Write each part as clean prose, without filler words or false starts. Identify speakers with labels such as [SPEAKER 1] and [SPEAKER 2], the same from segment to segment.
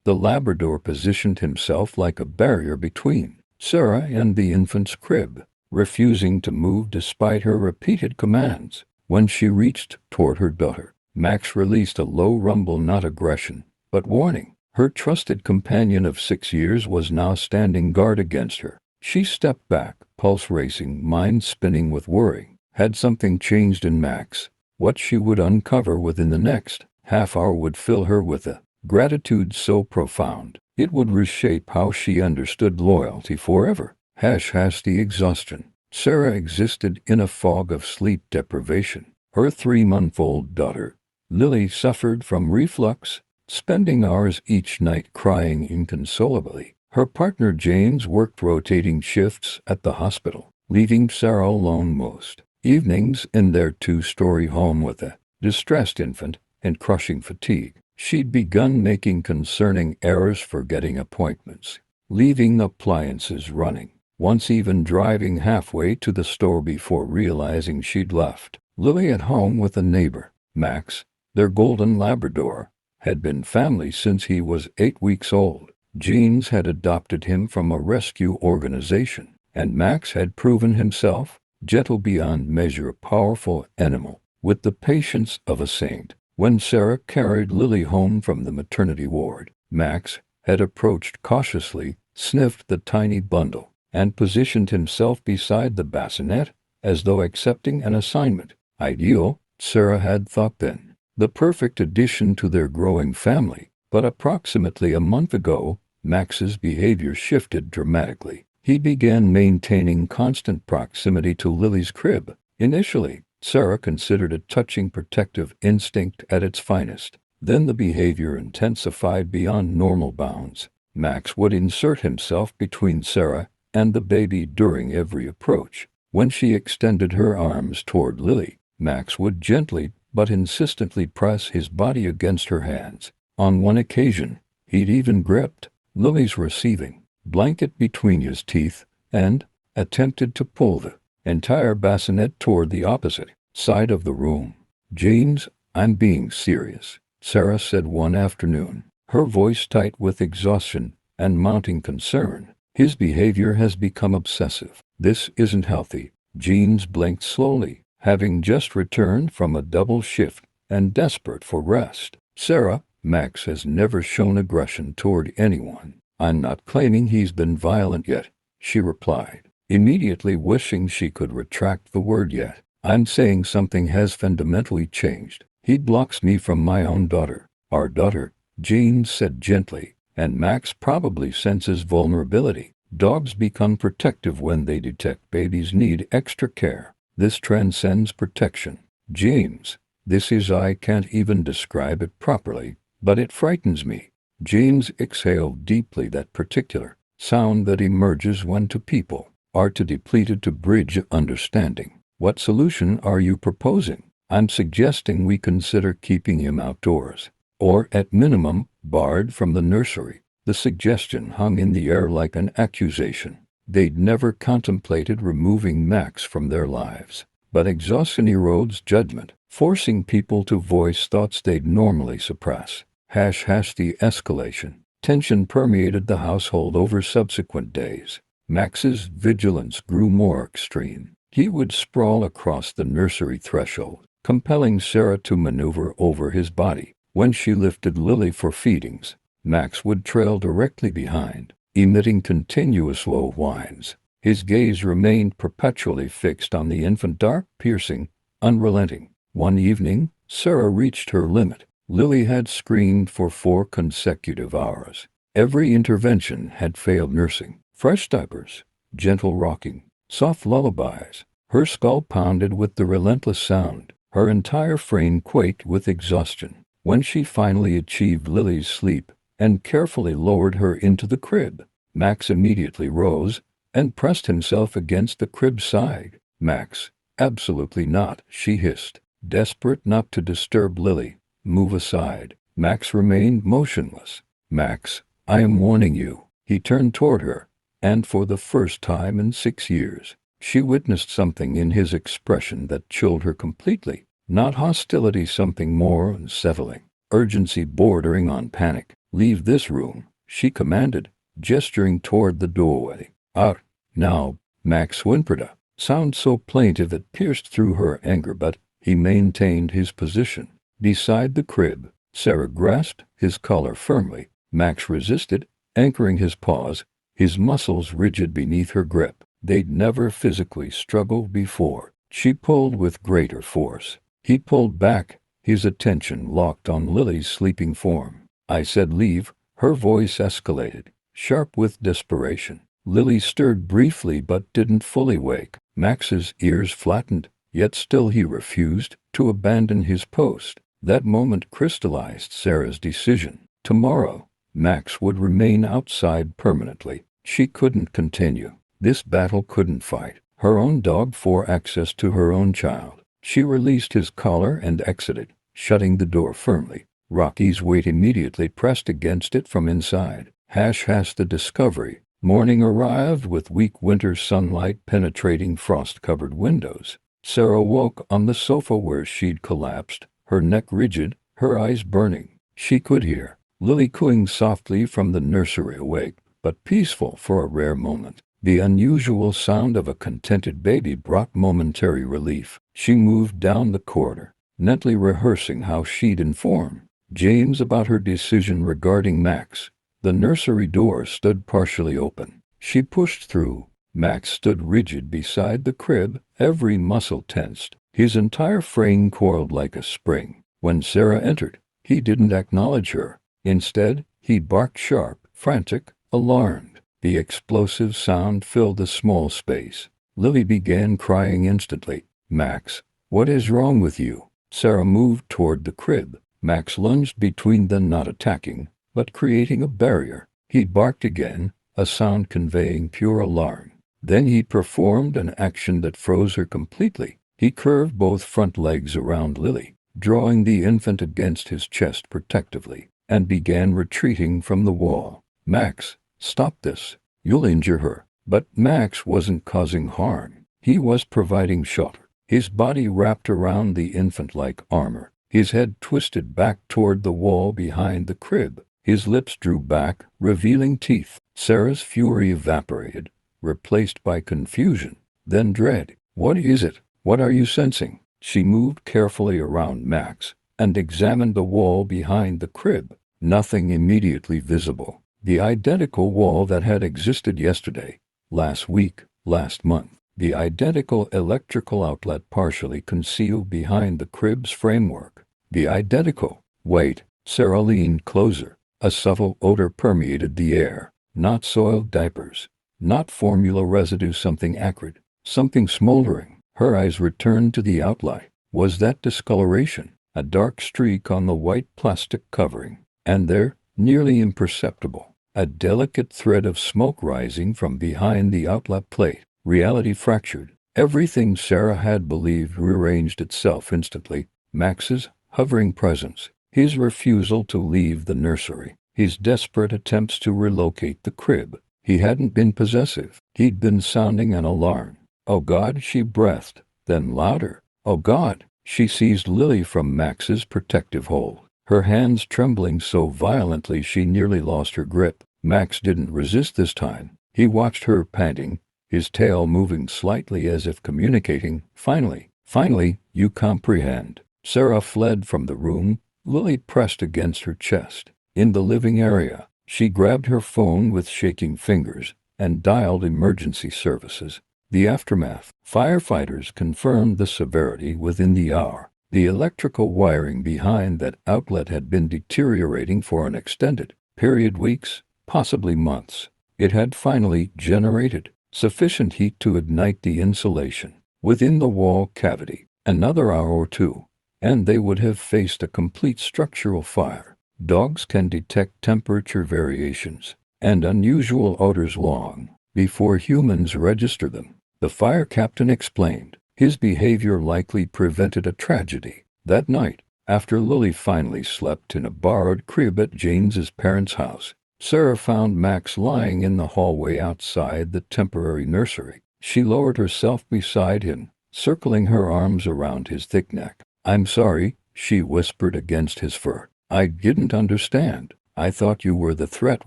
[SPEAKER 1] The Labrador positioned himself like a barrier between Sarah and the infant's crib, refusing to move despite her repeated commands. When she reached toward her daughter, Max released a low rumble, not aggression, but warning. Her trusted companion of 6 years was now standing guard against her. She stepped back, pulse racing, mind spinning with worry. Had something changed in Max? What she would uncover within the next half hour would fill her with a gratitude so profound it would reshape how she understood loyalty forever. The exhaustion. Sarah existed in a fog of sleep deprivation. Her 3-month-old daughter, Lily, suffered from reflux, spending hours each night crying inconsolably. Her partner James worked rotating shifts at the hospital, leaving Sarah alone most evenings in their 2-story home with a distressed infant and crushing fatigue. She'd begun making concerning errors, forgetting appointments, leaving appliances running, once even driving halfway to the store before realizing she'd left Lily at home with a neighbor. Max, their golden Labrador, had been family since he was 8 weeks old. Jeans had adopted him from a rescue organization, and Max had proven himself gentle beyond measure, a powerful animal with the patience of a saint. When Sarah carried Lily home from the maternity ward, Max had approached cautiously, sniffed the tiny bundle, and positioned himself beside the bassinet as though accepting an assignment. Ideal, Sarah had thought then. The perfect addition to their growing family. But approximately a month ago, Max's behavior shifted dramatically. He began maintaining constant proximity to Lily's crib. Initially, Sarah considered a touching protective instinct at its finest. Then the behavior intensified beyond normal bounds. Max would insert himself between Sarah and the baby during every approach. When she extended her arms toward Lily, Max would gently but insistently press his body against her hands. On one occasion, he'd even gripped Lily's receiving blanket between his teeth and attempted to pull the entire bassinet toward the opposite side of the room. "James, I'm being serious," Sarah said one afternoon, her voice tight with exhaustion and mounting concern. "His behavior has become obsessive. This isn't healthy." Jeans blinked slowly, having just returned from a double shift and desperate for rest. "Sarah, Max has never shown aggression toward anyone." "I'm not claiming he's been violent yet," she replied, immediately wishing she could retract the word yet. "I'm saying something has fundamentally changed. He blocks me from my own daughter." "Our daughter," Jean said gently, "and Max probably senses vulnerability. Dogs become protective when they detect babies need extra care. This transcends protection. James, I can't even describe it properly, but it frightens me." James exhaled deeply, that particular sound that emerges when two people are too depleted to bridge understanding. "What solution are you proposing?" "I'm suggesting we consider keeping him outdoors, or at minimum, barred from the nursery." The suggestion hung in the air like an accusation. They'd never contemplated removing Max from their lives, but exhaustion erodes judgment, forcing people to voice thoughts they'd normally suppress. The escalation. Tension permeated the household over subsequent days. Max's vigilance grew more extreme. He would sprawl across the nursery threshold, compelling Sarah to maneuver over his body. When she lifted Lily for feedings, Max would trail directly behind, emitting continuous low whines. His gaze remained perpetually fixed on the infant, dark, piercing, unrelenting. One evening, Sarah reached her limit. Lily had screamed for 4 consecutive hours. Every intervention had failed: nursing, fresh diapers, gentle rocking, soft lullabies. Her skull pounded with the relentless sound. Her entire frame quaked with exhaustion. When she finally achieved Lily's sleep and carefully lowered her into the crib, Max immediately rose and pressed himself against the crib's side. "Max, absolutely not," she hissed, desperate not to disturb Lily. "Move aside." Max remained motionless. "Max, I am warning you." He turned toward her, and for the first time in 6 years, she witnessed something in his expression that chilled her completely. Not hostility, something more unsettling. Urgency bordering on panic. "Leave this room," she commanded, gesturing toward the doorway. "Out, now," Max whimpered, a sound so plaintive it pierced through her anger, but he maintained his position. Beside the crib, Sarah grasped his collar firmly. Max resisted, anchoring his paws, his muscles rigid beneath her grip. They'd never physically struggled before. She pulled with greater force. He pulled back, his attention locked on Lily's sleeping form. "I said leave," her voice escalated, sharp with desperation. Lily stirred briefly but didn't fully wake. Max's ears flattened, yet still he refused to abandon his post. That moment crystallized Sarah's decision. Tomorrow, Max would remain outside permanently. She couldn't continue. This battle couldn't fight her own dog for access to her own child. She released his collar and exited, shutting the door firmly. Rocky's weight immediately pressed against it from inside. The discovery. Morning arrived with weak winter sunlight penetrating frost-covered windows. Sarah woke on the sofa where she'd collapsed, her neck rigid, her eyes burning. She could hear Lily cooing softly from the nursery, awake, but peaceful for a rare moment. The unusual sound of a contented baby brought momentary relief. She moved down the corridor, mentally rehearsing how she'd inform James about her decision regarding Max. The nursery door stood partially open. She pushed through. Max stood rigid beside the crib, every muscle tensed, his entire frame coiled like a spring. When Sarah entered, he didn't acknowledge her. Instead, he barked sharp, frantic, alarmed. The explosive sound filled the small space. Lily began crying instantly. "Max, what is wrong with you?" Sarah moved toward the crib. Max lunged between them, not attacking, but creating a barrier. He barked again, a sound conveying pure alarm. Then he performed an action that froze her completely. He curved both front legs around Lily, drawing the infant against his chest protectively, and began retreating from the wall. "Max, stop this. You'll injure her." But Max wasn't causing harm. He was providing shelter. His body wrapped around the infant like armor, his head twisted back toward the wall behind the crib. His lips drew back, revealing teeth. Sarah's fury evaporated, replaced by confusion, then dread. "What is it? What are you sensing?" She moved carefully around Max and examined the wall behind the crib. Nothing immediately visible. The identical wall that had existed yesterday, last week, last month. The identical electrical outlet partially concealed behind the crib's framework. The identical. Wait. Sarah leaned closer. A subtle odor permeated the air. Not soiled diapers. Not formula residue, something acrid. Something smoldering. Her eyes returned to the outline. Was that discoloration? A dark streak on the white plastic covering. And there, nearly imperceptible, a delicate thread of smoke rising from behind the outlet plate. Reality fractured. Everything Sarah had believed rearranged itself instantly. Max's hovering presence, his refusal to leave the nursery, his desperate attempts to relocate the crib. He hadn't been possessive. He'd been sounding an alarm. "Oh God," she breathed, then louder. "Oh God." She seized Lily from Max's protective hold, her hands trembling so violently she nearly lost her grip. Max didn't resist this time. He watched her panting, his tail moving slightly as if communicating. Finally, you comprehend." Sarah fled from the room, Lily pressed against her chest. In the living area, she grabbed her phone with shaking fingers and dialed emergency services. The aftermath. Firefighters confirmed the severity within the hour. The electrical wiring behind that outlet had been deteriorating for an extended period, weeks, possibly months. It had finally generated sufficient heat to ignite the insulation within the wall cavity. Another hour or two, and they would have faced a complete structural fire. Dogs can detect temperature variations and unusual odors long before humans register them, the fire captain explained. His behavior likely prevented a tragedy. That night, after Lily finally slept in a borrowed crib at James's parents' house, Sarah found Max lying in the hallway outside the temporary nursery. She lowered herself beside him, circling her arms around his thick neck. "I'm sorry," she whispered against his fur. "I didn't understand." I thought you were the threat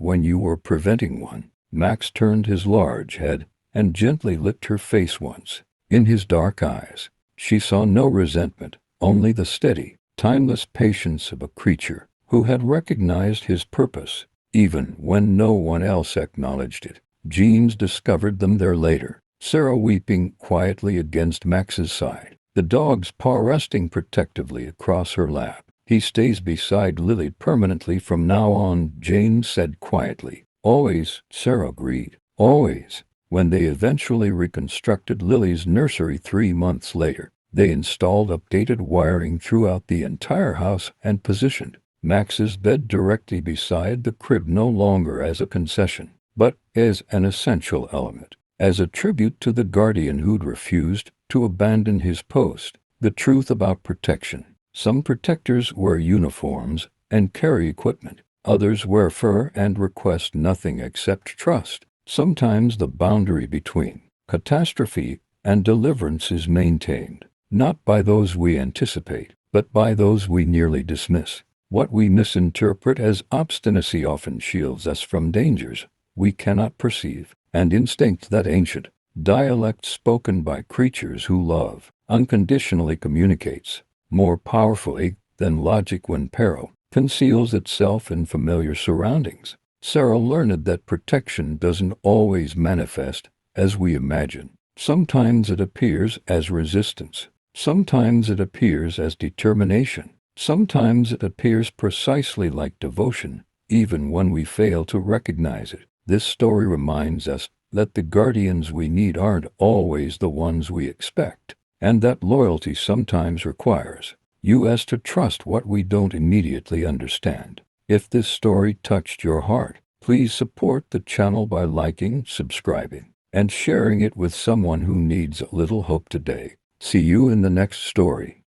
[SPEAKER 1] when you were preventing one." Max turned his large head and gently licked her face once. In his dark eyes, she saw no resentment, only the steady, timeless patience of a creature who had recognized his purpose, even when no one else acknowledged it. Jeans discovered them there later, Sarah weeping quietly against Max's side, the dog's paw resting protectively across her lap. "He stays beside Lily permanently from now on," Jane said quietly. "Always," Sarah agreed. "Always." When they eventually reconstructed Lily's nursery 3 months later, they installed updated wiring throughout the entire house and positioned Max's bed directly beside the crib, no longer as a concession, but as an essential element, as a tribute to the guardian who'd refused to abandon his post. The truth about protection: some protectors wear uniforms and carry equipment. Others wear fur and request nothing except trust. Sometimes the boundary between catastrophe and deliverance is maintained, not by those we anticipate, but by those we nearly dismiss. What we misinterpret as obstinacy often shields us from dangers we cannot perceive, and instinct, that ancient dialect spoken by creatures who love unconditionally, communicates more powerfully than logic when peril conceals itself in familiar surroundings. Sarah learned that protection doesn't always manifest as we imagine. Sometimes it appears as resistance. Sometimes it appears as determination. Sometimes it appears precisely like devotion, even when we fail to recognize it. This story reminds us that the guardians we need aren't always the ones we expect, and that loyalty sometimes requires us to trust what we don't immediately understand. If this story touched your heart, please support the channel by liking, subscribing, and sharing it with someone who needs a little hope today. See you in the next story.